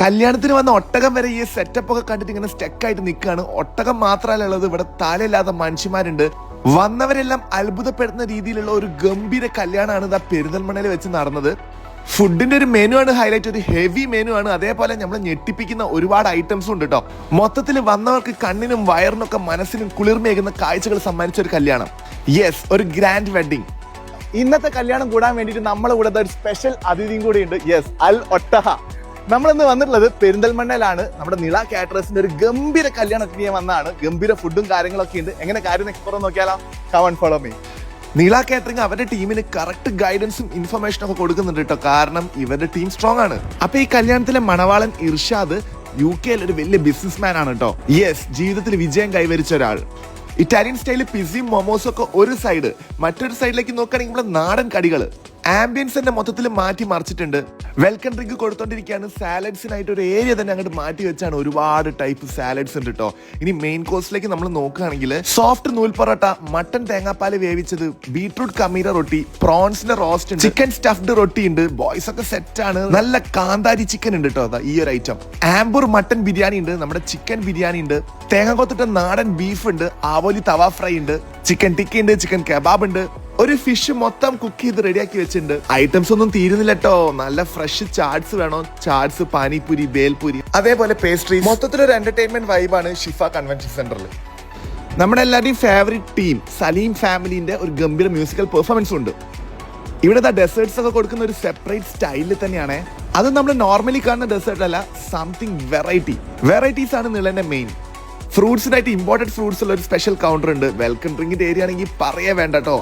കല്യാണത്തിന് വന്ന ഒട്ടകം വരെ ഈ സെറ്റപ്പ് ഒക്കെ കണ്ടിട്ട് ഇങ്ങനെ സ്റ്റക്കായിട്ട് നിൽക്കുകയാണ്. ഒട്ടകം മാത്രമല്ല ഉള്ളത്, ഇവിടെ തലയില്ലാത്ത മനുഷ്യന്മാരുണ്ട്. വന്നവരെല്ലാം അത്ഭുതപ്പെടുന്ന രീതിയിലുള്ള ഒരു ഗംഭീര കല്യാണമാണ് ഇതാ പെരിന്തൽമണ്ണയിൽ വെച്ച് നടന്നത്. ഫുഡിന്റെ ഒരു മെനു ആണ് ഹൈലൈറ്റ്, ഒരു ഹെവി മെനു ആണ്. അതേപോലെ നമ്മളെ ഞെട്ടിപ്പിക്കുന്ന ഒരുപാട് ഐറ്റംസും ഉണ്ട് കേട്ടോ. മൊത്തത്തിൽ വന്നവർക്ക് കണ്ണിനും വയറിനൊക്കെ മനസ്സിനും കുളിർമയേകുന്ന കാഴ്ചകൾ സമ്മാനിച്ച ഒരു കല്യാണം. യെസ്, ഒരു ഗ്രാൻഡ് വെഡിങ്. ഇന്നത്തെ കല്യാണം കൂടാൻ വേണ്ടിയിട്ട് നമ്മളെ കൂടെ ഒരു സ്പെഷ്യൽ അതിഥിയും കൂടി ഉണ്ട്. യെസ്, അൽ ഒട്ടഹ. നമ്മളിന്ന് വന്നിട്ടുള്ളത് പെരിന്തൽമണ്ണയിലാണ്. നമ്മുടെ നിള കാറ്ററേഴ്സിന്റെ ഒരു ഗംഭീര കല്യാണം ചെയ്യാൻ വന്നതാണ്. ഗംഭീര ഫുഡും കാര്യങ്ങളൊക്കെ ഉണ്ട്. എങ്ങനെ കാര്യം എക്സ്പ്ലോർ നോക്കിയാലോ? Come and follow me. Nila catering അവരുടെ ടീമിന് കറക്റ്റ് ഗൈഡൻസും ഇൻഫർമേഷനും ഒക്കെ കൊടുക്കുന്നുണ്ട് കേട്ടോ. കാരണം ഇവരുടെ ടീം സ്ട്രോങ് ആണ്. അപ്പൊ ഈ കല്യാണത്തിലെ മണവാളൻ ഇർഷാദ് UK ഒരു വലിയ ബിസിനസ് മാൻ ആണ് കേട്ടോ. യെസ്, ജീവിതത്തിൽ വിജയം കൈവരിച്ച ഒരാൾ. ഇറ്റാലിയൻ സ്റ്റൈലിൽ പിസയും മൊമോസും ഒക്കെ ഒരു സൈഡ്, മറ്റൊരു സൈഡിലേക്ക് നോക്കുകയാണെങ്കിൽ നമ്മുടെ നാടൻ കടികൾ. ആംബിയൻസിന്റെ മൊത്തത്തിൽ മാറ്റി മറിച്ചിട്ടുണ്ട്. Welcome drink കൊടുത്തോണ്ടിരിക്കുകയാണ്. സാലഡ്സിനായിട്ട് ഒരു ഏരിയ തന്നെ അങ്ങോട്ട് മാറ്റി വെച്ചാണ്. ഒരുപാട് ടൈപ്പ് സാലഡ്സ് ഉണ്ട് കേട്ടോ. ഇനി മെയിൻ കോഴ്സിലേക്ക് നമ്മൾ നോക്കുകയാണെങ്കിൽ സോഫ്റ്റ് നൂൽ പൊറോട്ട, മട്ടൻ തേങ്ങാപ്പാല് വേവിച്ചത്, ബീട്രൂട്ട് കമീര റൊട്ടി, പ്രോൺസിന്റെ റോസ്റ്റ് ഉണ്ട്, ചിക്കൻ സ്റ്റഫ്ഡ് റൊട്ടി ഉണ്ട്. ബോയ്സ് ഒക്കെ സെറ്റ് ആണ്. നല്ല കാന്താരി ചിക്കൻ ഉണ്ട് കേട്ടോ. ഈ ഒരു ഐറ്റം. ആംബൂർ മട്ടൻ ബിരിയാണി ഉണ്ട്, നമ്മുടെ ചിക്കൻ ബിരിയാണി ഉണ്ട്, തേങ്ങ കൊത്തിട്ട നാടൻ ബീഫ് ഉണ്ട്, ആവോലി തവ ഫ്രൈ ഉണ്ട്, ചിക്കൻ ടിക്ക ഉണ്ട്, ചിക്കൻ കബാബ് ഉണ്ട്, ഒരു ഫിഷ് മൊത്തം കുക്ക് ചെയ്ത് റെഡിയാക്കി വെച്ചിട്ടുണ്ട്. ഐറ്റംസ് ഒന്നും തീരുന്നില്ല കേട്ടോ. നല്ല ഫ്രഷ് ചാട്സ് വേണോ? ചാട്സ്, പാനിപൂരി, ബേൽപൂരി, അതേപോലെ പേസ്ട്രി. മൊത്തത്തിലൊരു എന്റർടൈൻമെന്റ് വൈബാണ് ഷിഫ കൺവെൻഷൻ സെന്ററിൽ. നമ്മുടെ എല്ലാവരുടെയും ഫേവറേറ്റ് ടീം സലീം ഫാമിലിന്റെ ഒരു ഗംഭീര മ്യൂസിക്കൽ പെർഫോമൻസും ഉണ്ട്. ഇവിടെ ഡെസേർട്സ് ഒക്കെ കൊടുക്കുന്ന ഒരു സെപ്പറേറ്റ് സ്റ്റൈലിൽ തന്നെയാണ്. അത് നമ്മൾ നോർമലി കാണുന്ന ഡെസേർട്ട് അല്ല, സംതിങ് വെറൈറ്റീസ് ആണ് നിളന്റെ മെയിൻ. ഫ്രൂട്ട്സിനായിട്ട് ഇമ്പോർട്ടഡ് ഫ്രൂട്ട്സ് ഉള്ള ഒരു സ്പെഷ്യൽ കൗണ്ടർ ഉണ്ട്. വെൽക്കം ഡ്രിങ്കിന്റെ ഏരിയ ആണെങ്കിൽ പറയേ വേണ്ട കേട്ടോ.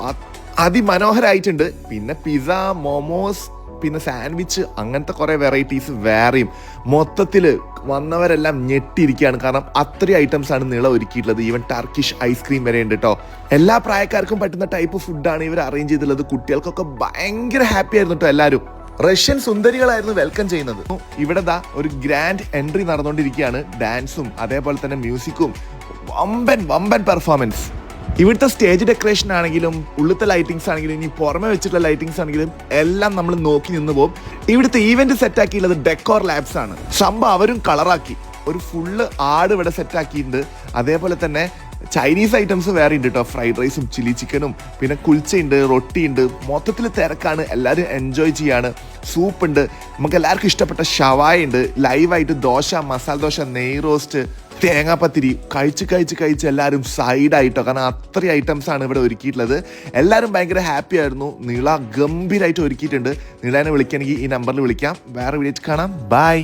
അതിമനോഹരമായിട്ടുണ്ട്. പിന്നെ പിസ്സ, മോമോസ്, പിന്നെ സാൻഡ്വിച്ച്, അങ്ങനത്തെ കുറെ വെറൈറ്റീസ് വേറെയും. മൊത്തത്തില് വന്നവരെല്ലാം ഞെട്ടിയിരിക്കുകയാണ്. കാരണം അത്രയും ഐറ്റംസ് ആണ് നിള ഒരുക്കിയിട്ടുള്ളത്. ഈവൻ ടർക്കിഷ് ഐസ്ക്രീം വരെ ഉണ്ട് കേട്ടോ. എല്ലാ പ്രായക്കാർക്കും പറ്റുന്ന ടൈപ്പ് ഫുഡാണ് ഇവർ അറേഞ്ച് ചെയ്തിട്ടുള്ളത്. കുട്ടികൾക്കൊക്കെ ഭയങ്കര ഹാപ്പി ആയിരുന്നു കേട്ടോ. എല്ലാവരും റഷ്യൻ സുന്ദരികളായിരുന്നു വെൽക്കം ചെയ്യുന്നത്. ഇവിടെ ഒരു ഗ്രാൻഡ് എൻട്രി നടന്നുകൊണ്ടിരിക്കുകയാണ്. ഡാൻസും അതേപോലെ തന്നെ മ്യൂസിക്കും, വമ്പൻ പെർഫോമൻസ്. ഇവിടുത്തെ സ്റ്റേജ് ഡെക്കറേഷൻ ആണെങ്കിലും ഉള്ളിലത്തെ ലൈറ്റിംഗ്സ് ആണെങ്കിലും ഇനി പുറമെ വെച്ചിട്ടുള്ള ലൈറ്റിംഗ്സ് ആണെങ്കിലും എല്ലാം നമ്മൾ നോക്കി നിന്ന് പോകും. ഇവിടുത്തെ ഈവന്റ് സെറ്റ് ആക്കിയുള്ളത് ഡെക്കോർ ലാബ്സ് ആണ്. സംഭവം അവരും കളറാക്കി ഒരു ഫുള്ള് ആട് ഇവിടെ സെറ്റ് ആക്കിയിട്ടുണ്ട്. അതേപോലെ തന്നെ ചൈനീസ് ഐറ്റംസ് വേറെ ഉണ്ട് കേട്ടോ. ഫ്രൈഡ് റൈസും ചില്ലി ചിക്കനും, പിന്നെ കുൽച്ചയുണ്ട്, റൊട്ടി ഉണ്ട്. മൊത്തത്തിൽ തിരക്കാണ്. എല്ലാവരും എൻജോയ് ചെയ്യാണ്. സൂപ്പ് ഉണ്ട്, നമുക്ക് എല്ലാവർക്കും ഇഷ്ടപ്പെട്ട ഷവായ ഉണ്ട്, ലൈവായിട്ട് ദോശ, മസാല ദോശ, നെയ് റോസ്റ്റ്, തേങ്ങാപ്പത്തിരി കഴിച്ച് എല്ലാവരും സൈഡായിട്ടോ. കാരണം അത്രയും ഐറ്റംസ് ആണ് ഇവിടെ ഒരുക്കിയിട്ടുള്ളത്. എല്ലാവരും ഭയങ്കര ഹാപ്പി ആയിരുന്നു. നിള ഗംഭീരമായിട്ട് ഒരുക്കിയിട്ടുണ്ട്. നിളേനെ വിളിക്കുകയാണെങ്കിൽ ഈ നമ്പറിൽ വിളിക്കാം. വേറെ വീഡിയോ കാണാം. ബൈ.